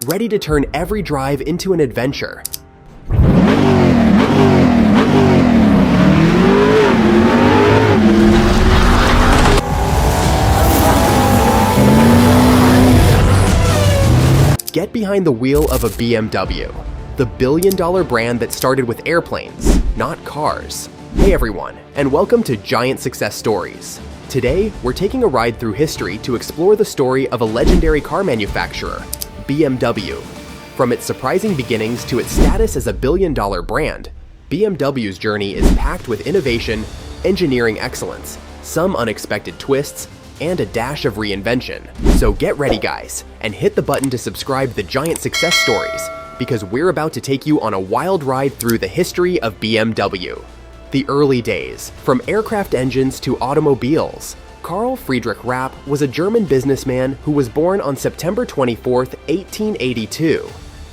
ready to turn every drive into an adventure. Get behind the wheel of a BMW, the billion-dollar brand that started with airplanes, not cars. Hey everyone, and welcome to Giant Success Stories. Today, we're taking a ride through history to explore the story of a legendary car manufacturer, BMW. From its surprising beginnings to its status as a billion-dollar brand, BMW's journey is packed with innovation, engineering excellence, some unexpected twists, and a dash of reinvention. So get ready guys, and hit the button to subscribe to Giant Success Stories, because we're about to take you on a wild ride through the history of BMW. The early days, from aircraft engines to automobiles. Carl Friedrich Rapp was a German businessman who was born on September 24, 1882.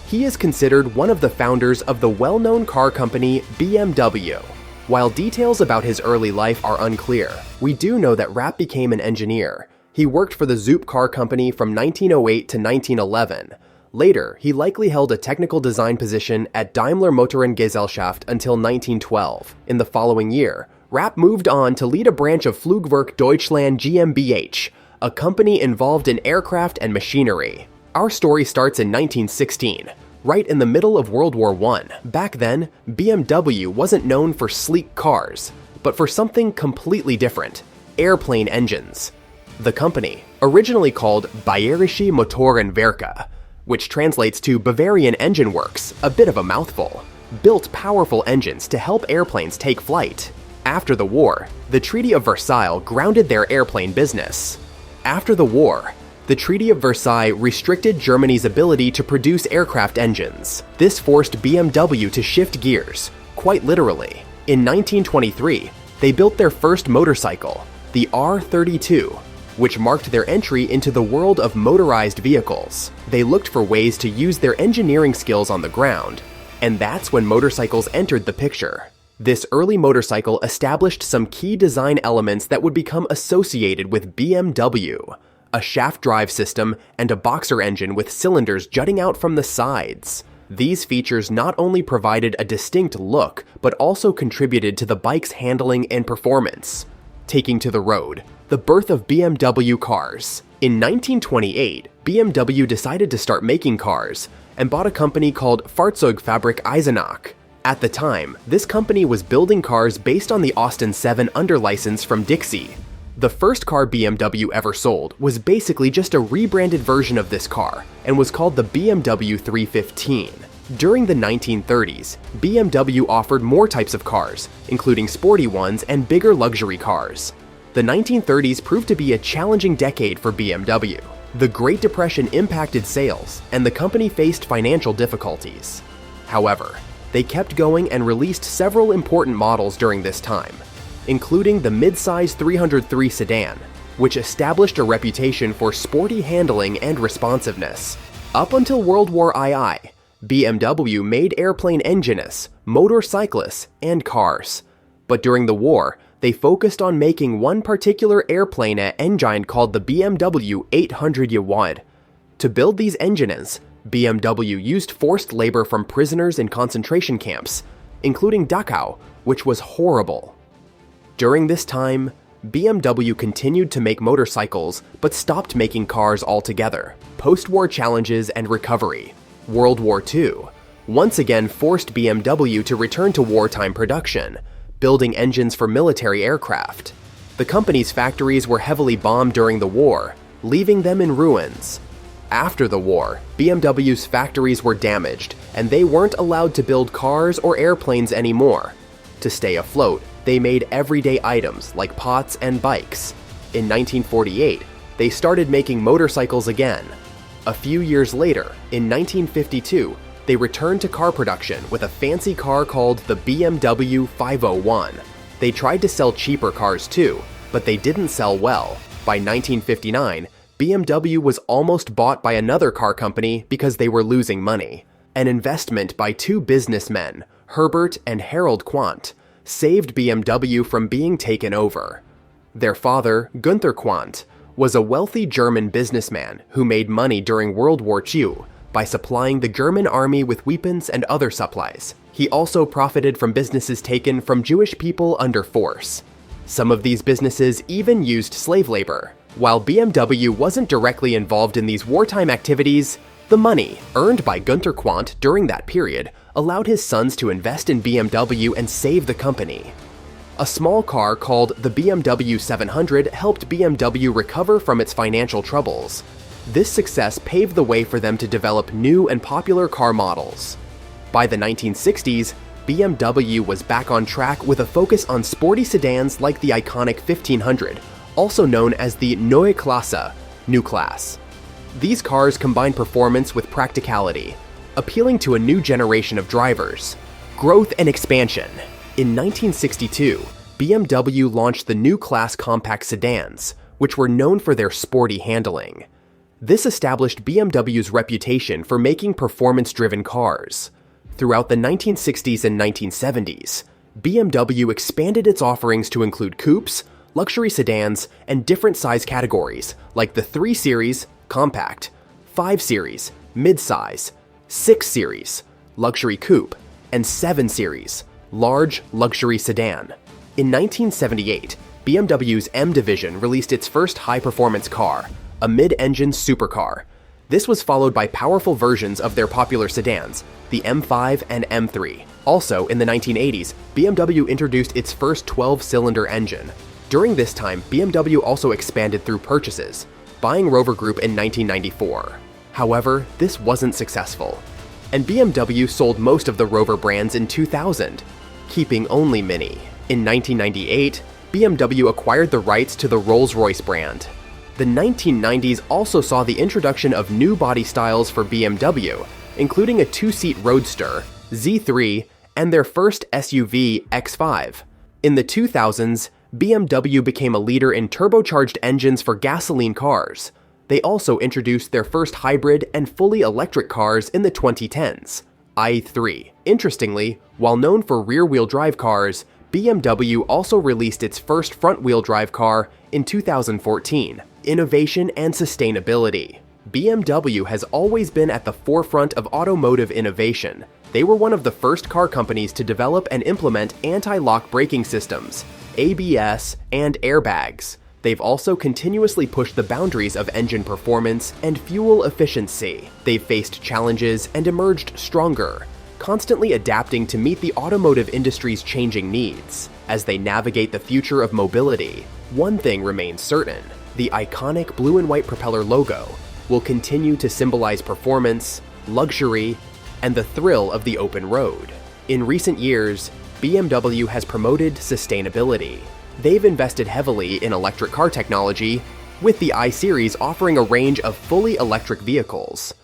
He is considered one of the founders of the well-known car company BMW. While details about his early life are unclear, we do know that Rapp became an engineer. He worked for the Zoop car company from 1908 to 1911. Later, he likely held a technical design position at Daimler Motorengesellschaft until 1912. In the following year, Rapp moved on to lead a branch of Flugwerk Deutschland GmbH, a company involved in aircraft and machinery. Our story starts in 1916. Right in the middle of World War I. Back then, BMW wasn't known for sleek cars, but for something completely different: airplane engines. The company, originally called Bayerische Motorenwerke, which translates to Bavarian Engine Works, a bit of a mouthful, built powerful engines to help airplanes take flight. After the war, the Treaty of Versailles grounded their airplane business. After the war, the Treaty of Versailles restricted Germany's ability to produce aircraft engines. This forced BMW to shift gears, quite literally. In 1923, they built their first motorcycle, the R32, which marked their entry into the world of motorized vehicles. They looked for ways to use their engineering skills on the ground, and that's when motorcycles entered the picture. This early motorcycle established some key design elements that would become associated with BMW: a shaft drive system and a boxer engine with cylinders jutting out from the sides. These features not only provided a distinct look, but also contributed to the bike's handling and performance. Taking to the road, the birth of BMW cars. In 1928, BMW decided to start making cars and bought a company called Fahrzeugfabrik Eisenach. At the time, this company was building cars based on the Austin 7 underlicense from Dixie. The first car BMW ever sold was basically just a rebranded version of this car and was called the BMW 315. During the 1930s, BMW offered more types of cars, including sporty ones and bigger luxury cars. The 1930s proved to be a challenging decade for BMW. The Great Depression impacted sales, and the company faced financial difficulties. However, they kept going and released several important models during this time, including the mid-size 303 sedan, which established a reputation for sporty handling and responsiveness. Up until World War II, BMW made airplane engines, motorcyclists, and cars. But during the war, they focused on making one particular airplane engine called the BMW 800. To build these engines, BMW used forced labor from prisoners in concentration camps, including Dachau, which was horrible. During this time, BMW continued to make motorcycles, but stopped making cars altogether. Post-war challenges and recovery. World War II once again forced BMW to return to wartime production, building engines for military aircraft. The company's factories were heavily bombed during the war, leaving them in ruins. After the war, BMW's factories were damaged, and they weren't allowed to build cars or airplanes anymore. To stay afloat, they made everyday items like pots and bikes. In 1948, they started making motorcycles again. A few years later, in 1952, they returned to car production with a fancy car called the BMW 501. They tried to sell cheaper cars too, but they didn't sell well. By 1959, BMW was almost bought by another car company because they were losing money. An investment by two businessmen, Herbert and Harold Quandt, saved BMW from being taken over. Their father, Günther Quandt, was a wealthy German businessman who made money during World War II, by supplying the German army with weapons and other supplies. He also profited from businesses taken from Jewish people under force. Some of these businesses even used slave labor. While BMW wasn't directly involved in these wartime activities, the money earned by Günter Quandt during that period allowed his sons to invest in BMW and save the company. A small car called the BMW 700 helped BMW recover from its financial troubles. This success paved the way for them to develop new and popular car models. By the 1960s, BMW was back on track with a focus on sporty sedans like the iconic 1500, also known as the Neue Klasse, New Class. These cars combine performance with practicality, appealing to a new generation of drivers. Growth and expansion. In 1962, BMW launched the New Class compact sedans, which were known for their sporty handling. This established BMW's reputation for making performance-driven cars. Throughout the 1960s and 1970s, BMW expanded its offerings to include coupes, luxury sedans, and different size categories like the 3 Series, compact, 5 Series, mid-size, 6 Series, luxury coupe, and 7 Series, large luxury sedan. In 1978, BMW's M division released its first high-performance car, a mid-engine supercar. This was followed by powerful versions of their popular sedans, the M5 and M3. Also, in the 1980s, BMW introduced its first 12-cylinder engine. During this time, BMW also expanded through purchases, buying Rover Group in 1994. However, this wasn't successful, and BMW sold most of the Rover brands in 2000, keeping only Mini. In 1998, BMW acquired the rights to the Rolls-Royce brand. The 1990s also saw the introduction of new body styles for BMW, including a 2-seat Roadster, Z3, and their first SUV, X5. In the 2000s, BMW became a leader in turbocharged engines for gasoline cars. They also introduced their first hybrid and fully electric cars in the 2010s, i3. Interestingly, while known for rear-wheel drive cars, BMW also released its first front-wheel drive car in 2014. Innovation and sustainability. BMW has always been at the forefront of automotive innovation. They were one of the first car companies to develop and implement anti-lock braking systems, ABS, and airbags. They've also continuously pushed the boundaries of engine performance and fuel efficiency. They've faced challenges and emerged stronger, constantly adapting to meet the automotive industry's changing needs. As they navigate the future of mobility, one thing remains certain: the iconic blue and white propeller logo will continue to symbolize performance, luxury, and the thrill of the open road. In recent years, BMW has promoted sustainability. They've invested heavily in electric car technology, with the i-Series offering a range of fully electric vehicles.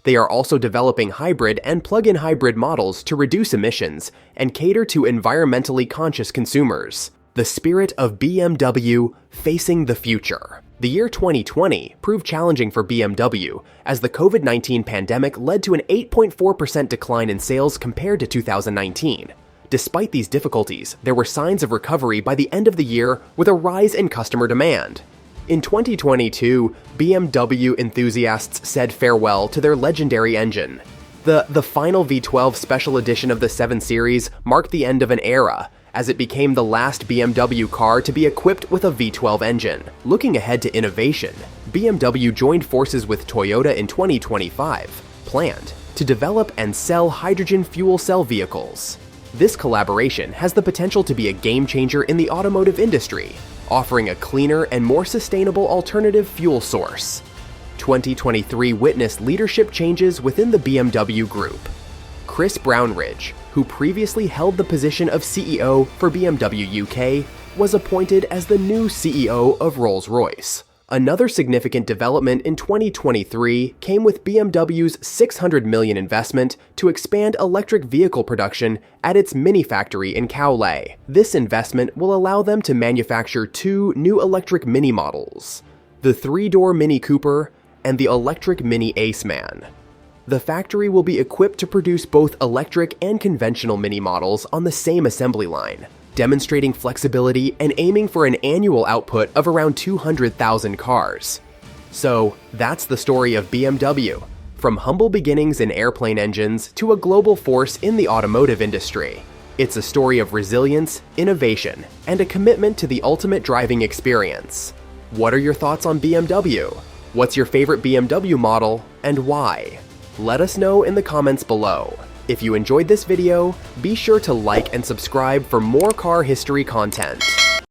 They are also developing hybrid and plug-in hybrid models to reduce emissions and cater to environmentally conscious consumers. The spirit of BMW facing the future. The year 2020 proved challenging for BMW as the COVID-19 pandemic led to an 8.4% decline in sales compared to 2019. Despite these difficulties, there were signs of recovery by the end of the year with a rise in customer demand. In 2022, BMW enthusiasts said farewell to their legendary engine. The final V12 special edition of the 7 Series marked the end of an era, as it became the last BMW car to be equipped with a V12 engine. Looking ahead to innovation, BMW joined forces with Toyota in 2025, planned to develop and sell hydrogen fuel cell vehicles. This collaboration has the potential to be a game-changer in the automotive industry, offering a cleaner and more sustainable alternative fuel source. 2023 witnessed leadership changes within the BMW Group. Chris Brownridge, who previously held the position of CEO for BMW UK, was appointed as the new CEO of Rolls-Royce. Another significant development in 2023 came with BMW's $600 million investment to expand electric vehicle production at its Mini factory in Cowley. This investment will allow them to manufacture 2 new electric Mini models, the 3-door Mini Cooper and the electric Mini Aceman. The factory will be equipped to produce both electric and conventional Mini models on the same assembly line, demonstrating flexibility and aiming for an annual output of around 200,000 cars. So, that's the story of BMW. From humble beginnings in airplane engines to a global force in the automotive industry, it's a story of resilience, innovation, and a commitment to the ultimate driving experience. What are your thoughts on BMW? What's your favorite BMW model, and why? Let us know in the comments below. If you enjoyed this video, be sure to like and subscribe for more car history content.